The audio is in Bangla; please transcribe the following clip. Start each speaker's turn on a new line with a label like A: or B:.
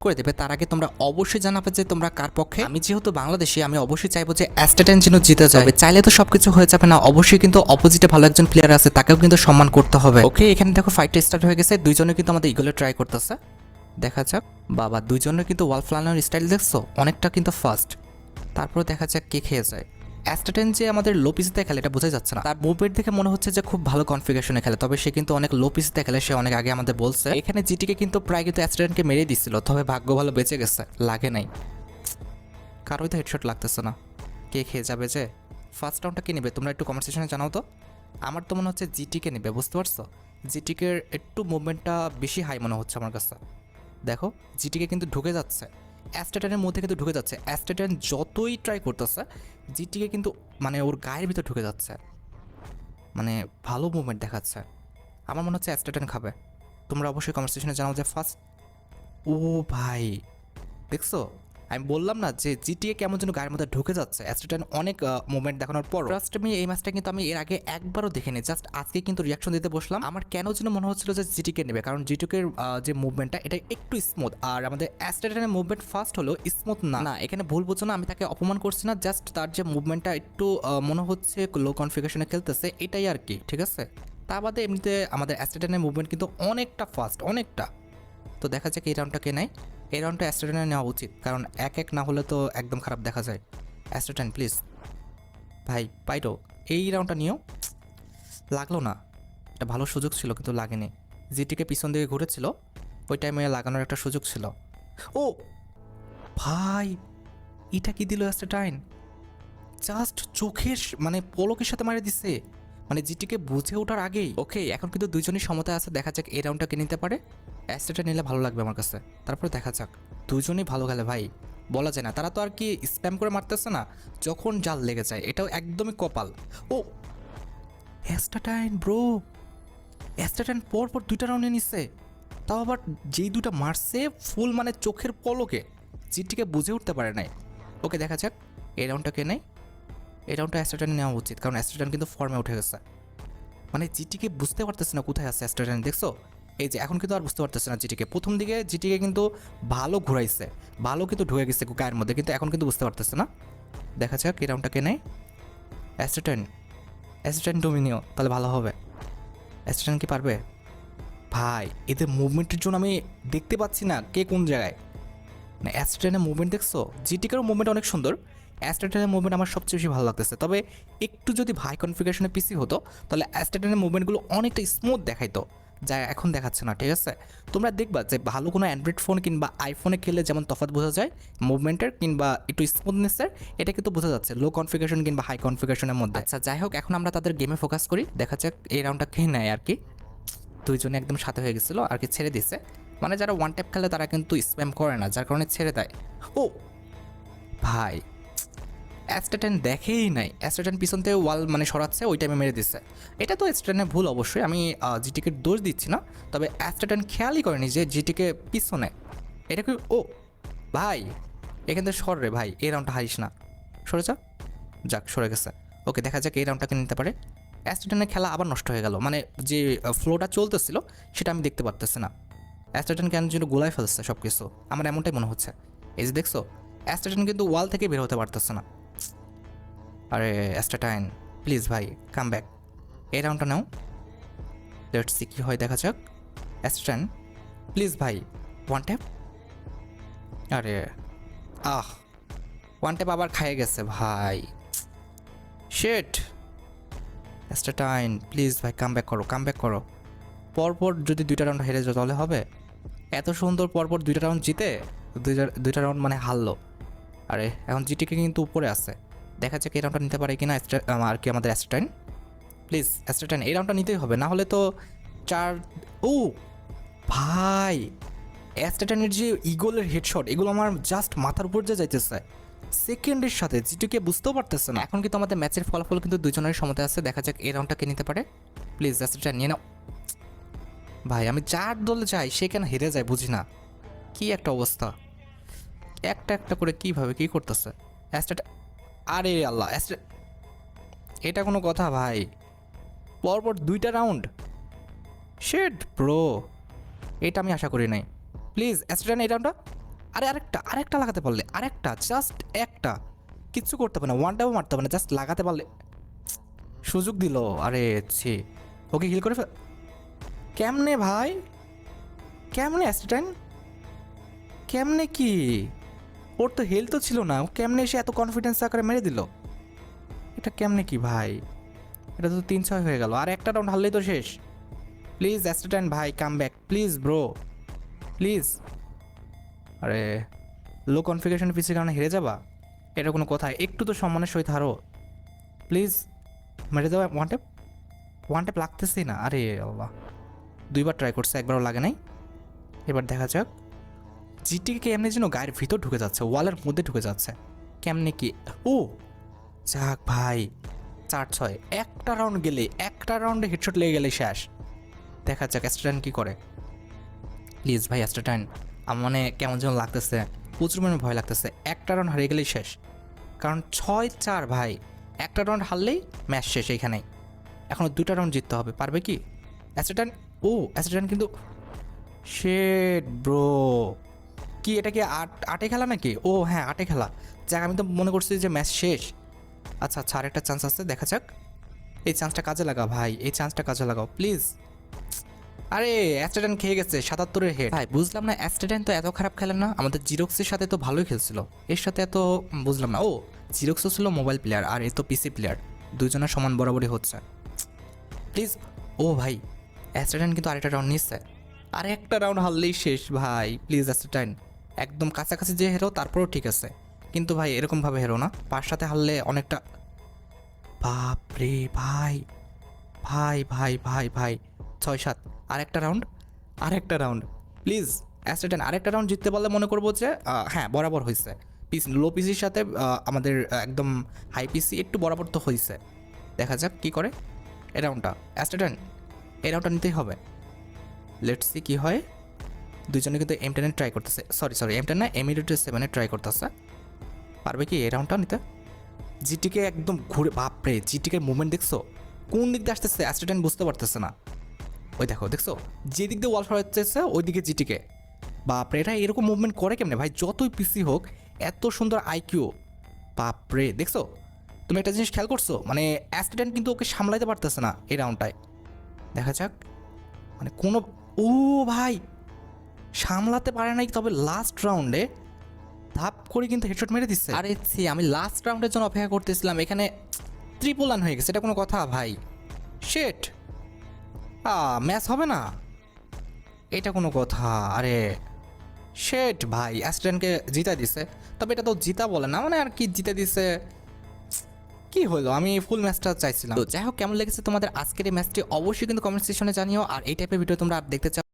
A: করে দেবে তার আগে তোমরা অবশ্যই জানাবে যে তোমরা কার পক্ষে। আমি যেহেতু বাংলাদেশি, আমি অবশ্যই চাইবো যে অ্যাস্টাটেন যেন জিতে যায়। চাইলে তো সবকিছু হয়ে যাবে না, অবশ্যই কিন্তু অপোজিটে ভালো একজন প্লেয়ার আছে, তাকেও কিন্তু সম্মান করতে হবে। ওকে, এখানে দেখো ফাইটটা স্টার্ট হয়ে গেছে, দুইজনে কিন্তু আমাদের ইগলে ট্রাই করতেছে। দেখা যাক। বাবা, দুইজনের কিন্তু ওয়াল ফ্লানোর স্টাইল দেখছো, অনেকটা কিন্তু ফাস্ট। তারপরে দেখা যাক কে খেয়ে যায়। অ্যাস্টাটেন যে আমাদের লো পিসিতে খেলে এটা বোঝা যাচ্ছে না, তার মুভমেন্ট দেখে মনে হচ্ছে যে খুব ভালো কনফিগারেশনে খেলে, তবে সে কিন্তু অনেক লো পিসিতে খেলে, সে অনেক আগে আমাদের বলছে। এখানে জিটিকে কিন্তু প্রায় কিন্তু অ্যাস্টাটেনকে মেরে দিচ্ছিল, তবে ভাগ্য ভালো বেঁচে গেছে, লাগে নাই, কারোই তো হেডশট লাগতেছে না। কে খেয়ে যাবে যে? ফার্স্ট রাউন্ডটা কে নেবে তোমরা একটু কমেন্ট সেকশনে জানাও তো। আমার তো মনে হচ্ছে জিটিকে নেবে, বুঝতে পারছো? জিটিকে একটু মুভমেন্টটা বেশি হাই মনে হচ্ছে আমার কাছে। দেখো জিটিকে কিন্তু ঢুকে যাচ্ছে, অ্যাস্টাটেনের মধ্যে কিন্তু ঢুকে যাচ্ছে। অ্যাস্টাটেন যতই ট্রাই করতেছে, জিটিকে কিন্তু মানে ওর গায়ের ভিতর ঢুকে যাচ্ছে, মানে ভালো মুভমেন্ট দেখাচ্ছে। আমার মনে হচ্ছে অ্যাস্টাটেন খাবে। তোমরা অবশ্যই কমেন্ট সেকশনে জানাও যে ফার্স্ট। ও ভাই, দেখছো? আমি বললাম না যে জিটিএ কেমন যেন গায়ের মধ্যে ঢুকে যাচ্ছে অ্যাস্ট্রেটান অনেক মুভমেন্ট দেখানোর পর। ফার্স্ট আমি এই ম্যাচটা কিন্তু আমি এর আগে একবারও দেখিনি, জাস্ট আজকে কিন্তু রিয়াকশন দিতে বসলাম। আমার কেন যেন মনে হচ্ছিল যে জিটিকে নেবে, কারণ জিটিকে যে মুভমেন্টটা এটা একটু স্মুথ, আর আমাদের অ্যাস্ট্রেটানের মুভমেন্ট ফার্স্ট হলো স্মুথ না। না, এখানে ভুল বুঝো না, আমি তাকে অপমান করছি না, জাস্ট তার যে মুভমেন্টটা একটু মনে হচ্ছে লো কনফিগারেশনে খেলতেছে, এটাই আর কি, ঠিক আছে? তা বাদে এমনিতে আমাদের অ্যাস্ট্রেটানের মুভমেন্ট কিন্তু অনেকটা ফাস্ট, অনেকটা। তো দেখা যাক এই রাউন্ডটা কে নেয়। এই রাউন্ডটা অ্যাস্ট্রেটানের নেওয়া উচিত, কারণ এক এক না হলে তো একদম খারাপ দেখা যায়। অ্যাস্ট্রেটান প্লিজ ভাই, পাইরো এই রাউন্ডটা নিও। লাগলো না, একটা ভালো সুযোগ ছিল কিন্তু লাগেনি। জিটিকে পিছন দিকে ঘুরেছিল, ওই টাইমে লাগানোর একটা সুযোগ ছিল। ও ভাই, এটা কি দিল অ্যাস্ট্রেটাইন? জাস্ট চোখের মানে পলকের সাথে মারে দিছে, মানে জিটিকে বুঝে ওঠার আগেই। ওকে, এখন কিন্তু দুইজনই সমতায় আছে, দেখা যাক এই রাউন্ডটা কে নিতে পারে। অ্যাসেটটা নিলে ভালো লাগবে আমার কাছে। তারপরে দেখা যাক, দুজনেই ভালো খেলে ভাই, বলা যায় না। তারা তো আর কি স্প্যাম করে মারতেছে না, যখন জাল লেগে যায়, এটাও একদমই কপাল। ও অ্যাস্টাটাইন ব্রো, অ্যাস্টাটাইন পর পর দুইটা রাউন্ডে নিচ্ছে, তাও আবার যেই দুটা মারছে ফুল মানে চোখের পলকে, জিটিকে বুঝে উঠতে পারে নাই। ওকে, দেখা যাক এই রাউন্ডটা কে নেই। এই রাউন্ডটা অ্যাস্টাটাইন নেওয়া উচিত, কারণ অ্যাস্টাটাইন কিন্তু ফর্মে উঠে গেছে। মানে জিটিকে বুঝতে পারতেছে না কোথায় আছে অ্যাস্ট্রেটান, দেখছো? এই যে এখন কিন্তু আর বুঝতে পারতেছে না জিটিকে। প্রথম দিকে জিটিকে কিন্তু ভালো ঘুরাইছে, ভালো কিন্তু ঢুকে গেছে গায়ের মধ্যে, কিন্তু এখন কিন্তু বুঝতে পারতেছে না। দেখা যাক এই রাউন্ডটা কে নেয়। অ্যাস্ট্রেটান, অ্যাস্ট্রেটান ডোমিনিও, তাহলে ভালো হবে। অ্যাস্ট্রেটান কি পারবে? ভাই এদের মুভমেন্টের জন্য আমি দেখতে পাচ্ছি না কে কোন জায়গায়। মানে অ্যাস্ট্রেটানের মুভমেন্ট দেখছো? জিটিকেরও মুভমেন্ট অনেক সুন্দর, অ্যাস্ট্রেটানের মুভমেন্ট আমার সবচেয়ে বেশি ভালো লাগতেছে। তবে একটু যদি হাই কনফিগারেশনে পিসি হতো, তাহলে অ্যাস্ট্রেটানের মুভমেন্টগুলো অনেকটা স্মুথ দেখাইতো, যা এখন দেখাচ্ছে না, ঠিক আছে? তোমরা দেখবা যে ভালো কোনো অ্যান্ড্রয়েড ফোন কিংবা আইফোনে খেললে যেমন তফাৎ বোঝা যায় মুভমেন্টের কিংবা একটু স্মুথনেসের, এটা কিন্তু বোঝা যাচ্ছে লো কনফিগারেশন কিংবা হাই কনফিগারেশনের মধ্যে। আচ্ছা যাই হোক, এখন আমরা তাদের গেমে ফোকাস করি, দেখা যাক এই রাউন্ডটা কে নেয় আর কি। দুইজনে একদম সাথে হয়ে গেছিলো আর কি, ছেড়ে দিচ্ছে। মানে যারা ওয়ান ট্যাপ খেলে তারা কিন্তু স্প্যাম করে না, যার কারণে ছেড়ে দেয়। ও ভাই, অ্যাস্ট্রেটান দেখেই নাই, অ্যাস্ট্রেটান পিছন থেকে ওয়াল মানে সরাচ্ছে, ওই টাইমে মেরে দিচ্ছে। এটা তো অ্যাস্ট্রেটানের ভুল অবশ্যই, আমি জিটিকে দোষ দিচ্ছি না, তবে অ্যাস্ট্রেটান খেয়ালই করেনি যে জিটিকে পিছনে। এটা কি? ও ভাই, এখান থেকে সর রে ভাই, এই রাউন্ডটা হারিস না, সরে যা। যাক, সরে গেছে। ওকে, দেখা যাক এই রাউন্ডটাকে নিতে পারে। অ্যাস্ট্রেটানের খেলা আবার নষ্ট হয়ে গেল, মানে যে ফ্লোটা চলতেছিল সেটা আমি দেখতে পারতেছি না। অ্যাস্ট্রেটান কেন যেন গোলায় ফেলছে সব কিছু, আমার এমনটাই মনে হচ্ছে। এই যে দেখছো, অ্যাস্ট্রেটান কিন্তু ওয়াল থেকে বের হতে পারতেছে না। আরে অ্যাস্ট্রেটাইন প্লিজ ভাই, কাম ব্যাক। এই রাউন্ডটা নাও, লেটস সি কী হয়, দেখা যাক। অ্যাস্ট্রেটাইন প্লিজ ভাই, ওয়ান ট্যাপ। আরে ওয়ান ট্যাপ আবার খাইয়ে গেছে ভাই, শেট। অ্যাস্ট্রেটাইন প্লিজ ভাই, কাম ব্যাক করো, কাম ব্যাক করো। পরপর যদি দুইটা রাউন্ড হেরে যাও তাহলে হবে? এত সুন্দর পরপর দুইটা রাউন্ড জিতে দুইটা রাউন্ড মানে হারলো। আরে এখন জিটিকে কিন্তু উপরে আছে, দেখা যাক এই রাউন্ডটা নিতে পারে কিনা আর কি আমাদের অ্যাস্ট্রেটাইন। প্লিজ অ্যাস্ট্রেটাইন, এই রাউন্ডটা নিতেই হবে, না হলে তো চার। ও ভাই, অ্যাস্ট্রেটাইনের যে ইগলের হেডশট, এগুলো আমার জাস্ট মাথার উপর যে যাইতেছে সেকেন্ডের সাথে, জিটিকে বুঝতেও পারতেছে না। এখন কিন্তু আমাদের ম্যাচের ফলাফল কিন্তু দুজনের সমতে আছে, দেখা যাক এই রাউন্ডটা কে নিতে পারে। প্লিজ অ্যাস্ট্রেটাইন নিয়ে নাও ভাই, আমি যার দলে যাই সে কেন হেরে যায় বুঝি না, কি একটা অবস্থা। একটা একটা করে কিভাবে কি করতেছে অ্যাস্ট্রেটা। আরে আল্লাহ, এটা কোনো কথা ভাই? পরপর দুইটা রাউন্ড, শেট ব্রো, এটা আমি আশা করি নাই। প্লিজ অ্যাস্ট্রেটাইন এই রাউন্ডটা, আরে আরেকটা লাগাতে পারলে, আরেকটা, জাস্ট একটা, কিচ্ছু করতে হবে না, ওয়ানটাও মারতে হবে না, জাস্ট লাগাতে পারলে। সুযোগ দিল, আরে ছি। ওকে হিল করে কেমনে ভাই, কেমনে অ্যাসিস্ট্যান্ট, কেমনে কি? ওর তো হেলথ তো ছিল না, ও কেমনে এসে এত কনফিডেন্স আকারে মেরে দিল? এটা কেমনে কি ভাই? এটা তো 3-6 হয়ে গেল, আর একটা রাউন্ড হারলেই তো শেষ। প্লিজ অ্যাসিস্ট্যান্ট ভাই, come back please bro, please. আরে লো কনফিগারেশন পিসির কারণে হেরে যাবা? এটা কোনো কথা? একটু তো সম্মানের সহিত হারো প্লিজ। মেরে দেওয়া ওয়ান টেপ লাগতেছেই না। আরে আল্লাহ, দুইবার ট্রাই করছে, একবারও লাগে নাই। এবার দেখা যাক জিটিকে কেমনে যেন গায়ের ভিতর ঢুকে যাচ্ছে, ওয়ালের মধ্যে ঢুকে যাচ্ছে কেমনে কি। ও যাক ভাই, 4-6, একটা রাউন্ড গেলে, একটা রাউন্ডে হেডশট লেগে গেলে শেষ। দেখা যাক অ্যাস্ট্রাটাইন কি করে। প্লিজ ভাই অ্যাস্ট্রাটাইন, আমার মানে কেমন যেন লাগতেছে, প্রচুর মানে ভয় লাগতেছে। একটা রাউন্ড হারিয়ে গেলেই শেষ, কারণ 6-4 ভাই, একটা রাউন্ড হারলেই ম্যাচ শেষ এইখানেই। এখনও 2টা রাউন্ড জিততে হবে, পারবে কি অ্যাস্ট্রাটাইন? ও অ্যাস্ট্রাটাইন কিন্তু শেট ব্রো। কি এটা কি আটে খেলা নাকি? ও হ্যাঁ, আটে খেলা। যাক, আমি তো মনে করছি যে ম্যাচ শেষ। আচ্ছা আচ্ছা, আরেকটা চান্স আছে, দেখা যাক। এই চান্সটা কাজে লাগাও ভাই, এই চান্সটা কাজে লাগাও প্লিজ। আরে অ্যাস্ট্রাডান খেয়ে গেছে 77-এর হেড। ভাই বুঝলাম না, অ্যাস্ট্রাডান তো এত খারাপ খেলে না, আমাদের জিরক্সের সাথে তো ভালোই খেলছিল, এর সাথে এত বুঝলাম না। ও জিরক্সও ছিল মোবাইল প্লেয়ার আর এ তো পিসি প্লেয়ার, দুজনের সমান বরাবরই হচ্ছে। প্লিজ। ও ভাই অ্যাস্ট্রাডান কিন্তু আরেকটা রাউন্ড নিচ্ছে, আরে একটা রাউন্ড হারলেই শেষ ভাই। প্লিজ অ্যাস্ট্রাডান, একদম কাছাকাছি যে হেরো তারপরেও ঠিক আছে, কিন্তু ভাই এরকমভাবে হেরো না, 5 সাথে হারলে অনেকটা। বাপ রে ভাই, ভাই ভাই ভাই ভাই, 6-7, আরেকটা রাউন্ড, আরেকটা রাউন্ড প্লিজ অ্যাস্ট্রাটাইন। আরেকটা রাউন্ড জিততে পারলে মনে করবো যে হ্যাঁ বরাবর হয়েছে। লো পিসির সাথে আমাদের একদম হাই পিসি একটু বরাবর তো হয়েছে। দেখা যাক কি করে এই রাউন্ডটা অ্যাস্ট্রাটাইন, এই রাউন্ডটা নিতেই হবে। লেটস সি কি হয়। দুজনে কিন্তু M10 ট্রাই করতেছে, সরি M10 না, M7 ট্রাই করতেছে। পারবে কি এই রাউন্ডটা নিতে? জিটিকে একদম ঘুরে, বাপরে জিটিকে মুভমেন্ট দেখছো, কোন দিক দিয়ে আসতেছে অ্যাস্ট্রাটাইন বুঝতে পারতেছে না। ওই দেখো, দেখছো যে দিক দিয়ে ওয়াল সরাচ্ছে ওই দিকে জিটিকে। বাপরে, এটা এরকম মুভমেন্ট করে কেমনে ভাই? যতই পিসি হোক, এত সুন্দর আইকিউ। বাপরে, দেখছো তুমি একটা জিনিস খেয়াল করছো, মানে অ্যাস্ট্রাটাইন কিন্তু ওকে সামলাইতে পারতেছে না এই রাউন্ডটায়। দেখা যাক, মানে কোনো, ও ভাই সামলাতে পারে নাই, তবে লাস্ট রাউন্ডে ধাপ করে কিন্তু হেডশট মেরে দিচ্ছে। আরে সি, আমি লাস্ট রাউন্ডের জন্য অপেক্ষা করতেছিলাম, এখানে ট্রিপল রান হয়ে গেছে, এটা কোনো কথা ভাই? শেট, ম্যাচ হবে না, এটা কোনো কথা? আরে শেট ভাই, অ্যাস্ট্রানকে জিতা দিছে, তবে এটা তো জিতা বলে না, মানে আর কি জিতে দিছে, কি হলো? আমি ফুল ম্যাচটা চাইছিলাম। তো যাই হোক, কেমন লেগেছে তোমাদের আজকের এই ম্যাচটি অবশ্যই কিন্তু কমেন্ট সেকশনে জানিও, আর এই টাইপের ভিডিও তোমরা আর দেখতে চাও